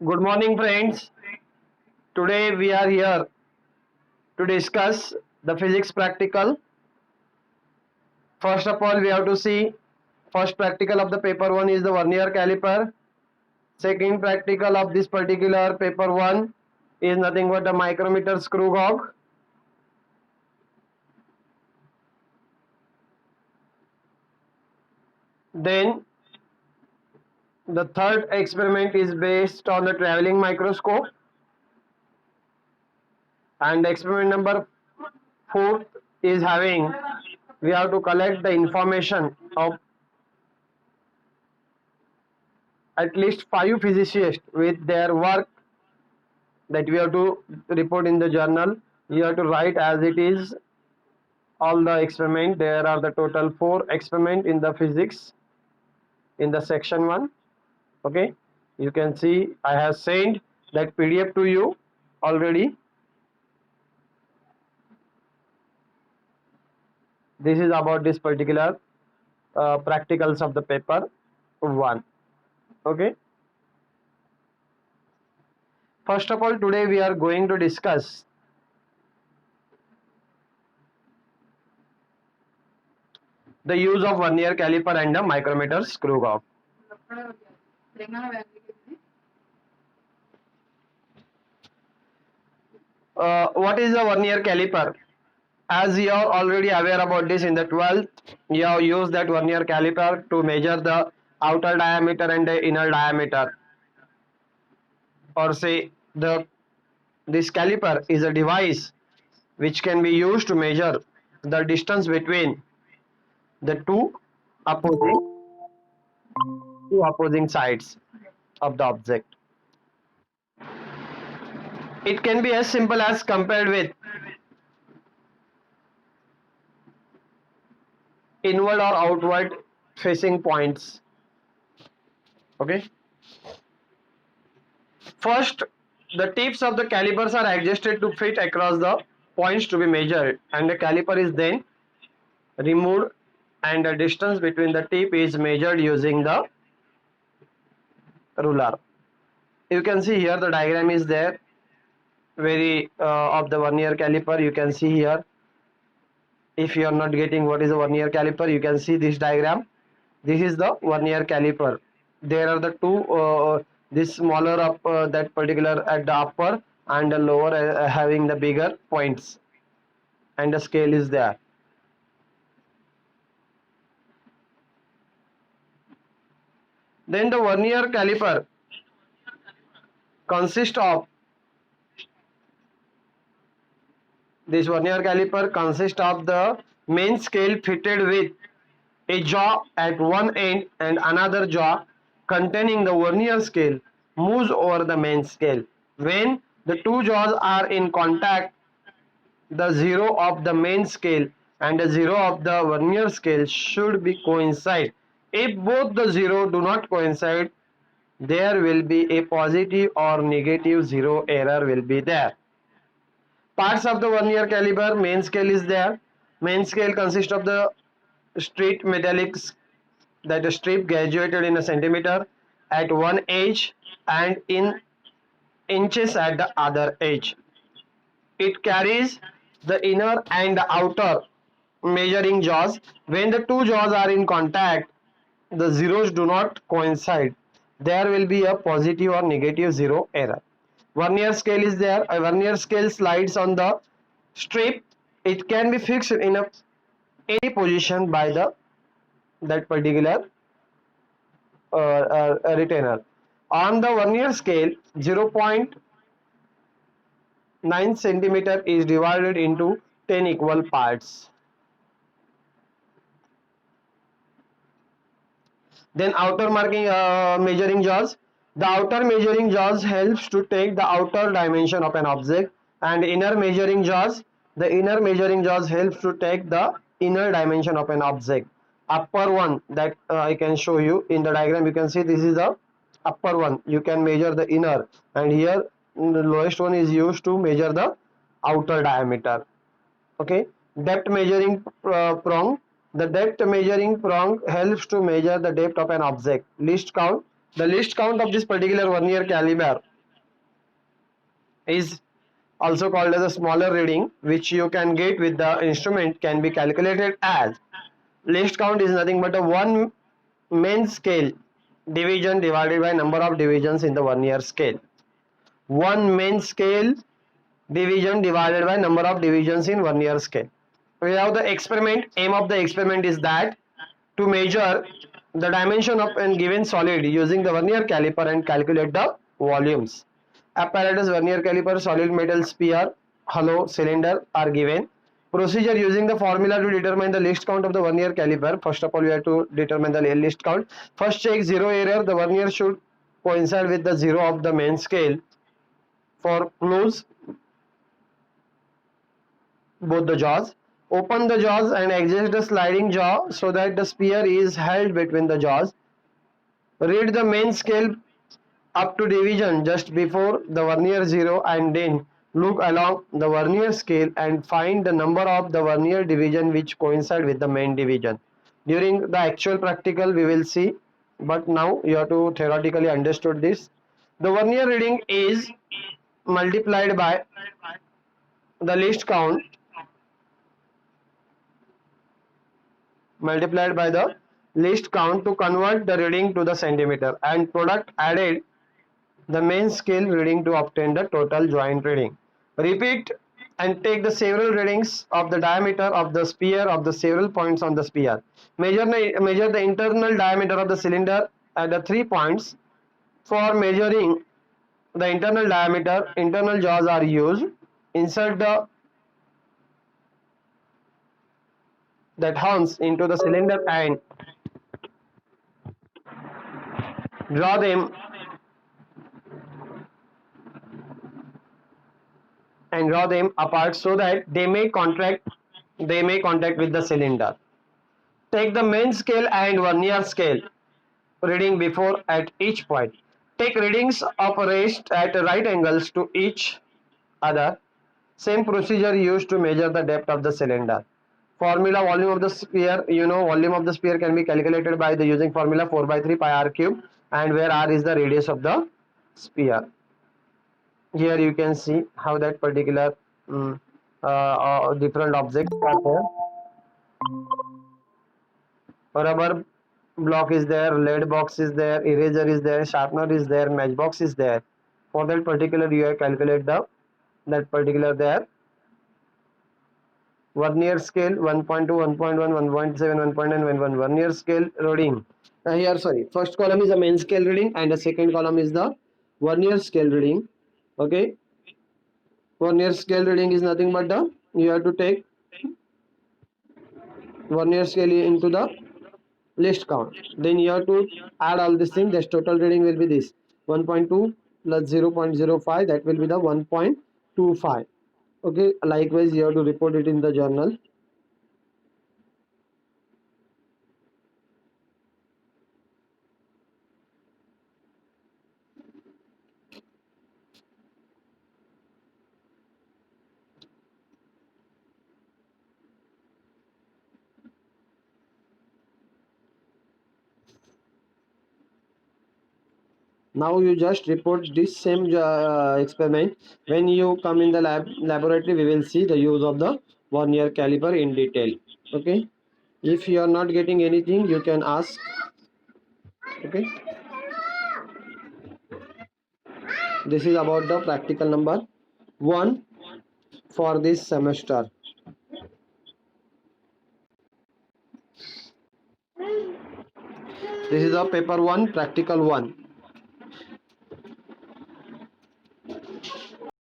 Good morning, friends. Today we are here to discuss the physics practical. First of all, we have to see first practical of the paper 1 is the vernier caliper. Second practical of this particular paper 1 is nothing but the micrometer screw gauge. Then the third experiment is based on the traveling microscope, and experiment number 4 is having we have to collect the information of at least 5 physicists with their work that we have to report in the journal. You have to write as it is all the experiment. There are the total 4 experiment in the physics in the section 1. Okay, you can see I have sent that PDF to you already. This is about this particular practicals of the paper 1. Okay, first of all, today we are going to discuss the use of vernier caliper and the micrometer screw gauge. What is the vernier caliper? As you are already aware about this, in the 12th you have used that vernier caliper to measure the outer diameter and the inner diameter, or say this caliper is a device which can be used to measure the distance between the opposing two opposing sides of the object. It can be as simple as compared with inward or outward facing points. Okay, first the tips of the calipers are adjusted to fit across the points to be measured, and the caliper is then removed and the distance between the tip is measured using the ruler. You can see here the diagram is there very of the vernier caliper. You can see here, if you are not getting what is a vernier caliper, you can see this diagram. This is the vernier caliper. There are the two this smaller up that particular at the upper and the lower having the bigger points, and the scale is there. Then the vernier caliper consists of the main scale fitted with a jaw at one end, and another jaw containing the vernier scale moves over the main scale. When the two jaws are in contact, the zero of the main scale and the zero of the vernier scale should be coincide. If both the zero do not coincide, there will be a positive or negative zero error will be there. Parts of the vernier caliper: main scale is there. Main scale consists of the straight metallic that is strip graduated in a centimeter at one edge and in inches at the other edge. It carries the inner and the outer measuring jaws. When the two jaws are in contact, the zeros do not coincide. There will be a positive or negative zero error. Vernier scale is there. A vernier scale slides on the strip. It can be fixed in any position by that particular retainer. On the vernier scale, 0.9 centimeter is divided into 10 equal parts. Then outer measuring jaws. The outer measuring jaws helps to take the outer dimension of an object, and inner measuring jaws. The inner measuring jaws helps to take the inner dimension of an object. Upper one that I can show you in the diagram. You can see this is the upper one. You can measure the inner, and here the lowest one is used to measure the outer diameter. Okay, depth measuring prong. The depth measuring prong helps to measure the depth of an object. Least count. The least count of this particular vernier caliper is also called as a smaller reading, which you can get with the instrument, can be calculated as least count is nothing but a one main scale division divided by number of divisions in the vernier scale. One main scale division divided by number of divisions in vernier scale. We have the experiment. Aim of the experiment is that to measure the dimension of a given solid using the vernier caliper and calculate the volumes. Apparatus: vernier caliper, solid metal sphere, hollow cylinder are given. Procedure: using the formula to determine the least count of the vernier caliper. First of all, we have to determine the least count. First, check zero error. The vernier should coincide with the zero of the main scale. For close both the jaws, open the jaws and adjust the sliding jaw so that the sphere is held between the jaws. Read the main scale up to division just before the vernier zero and then look along the vernier scale and find the number of the vernier division which coincide with the main division. During the actual practical we will see, but now you have to theoretically understood this. The vernier reading is multiplied by the least count multiplied by the least count to convert the reading to the centimeter, and product added the main scale reading to obtain the total joint reading. Repeat and take the several readings of the diameter of the sphere of the several points on the sphere. Measure the internal diameter of the cylinder at the 3 points. For measuring the internal diameter, internal jaws are used. Insert the that horns into the cylinder and draw them apart so that they may contact with the cylinder. Take the main scale and vernier scale reading before at each point. Take readings of rest at right angles to each other. Same procedure used to measure the depth of the cylinder. Formula: volume of the sphere. You know volume of the sphere can be calculated by the using formula 4 by 3 pi r cube, and where r is the radius of the sphere. Here you can see how that particular different objects are there. Rubber block is there, lead box is there, eraser is there, sharpener is there, matchbox is there. For that particular you have calculate the that particular there. Vernier scale 1.2, 1.1, 1.7, 1.9, vernier scale reading. Here sorry, first column is the main scale reading and the second column is the vernier scale reading. Okay, vernier scale reading is nothing but the you have to take vernier scale into the least count, then you have to add all these things. The total reading will be this 1.2 plus 0.05, that will be the 1.25. okay, likewise you have to report it in the journal. Now you just report this same experiment. When you come in the laboratory, we will see the use of the vernier caliper in detail. Okay, if you are not getting anything, you can ask. Okay, this is about the practical number 1 for this semester. This is the paper 1, practical 1.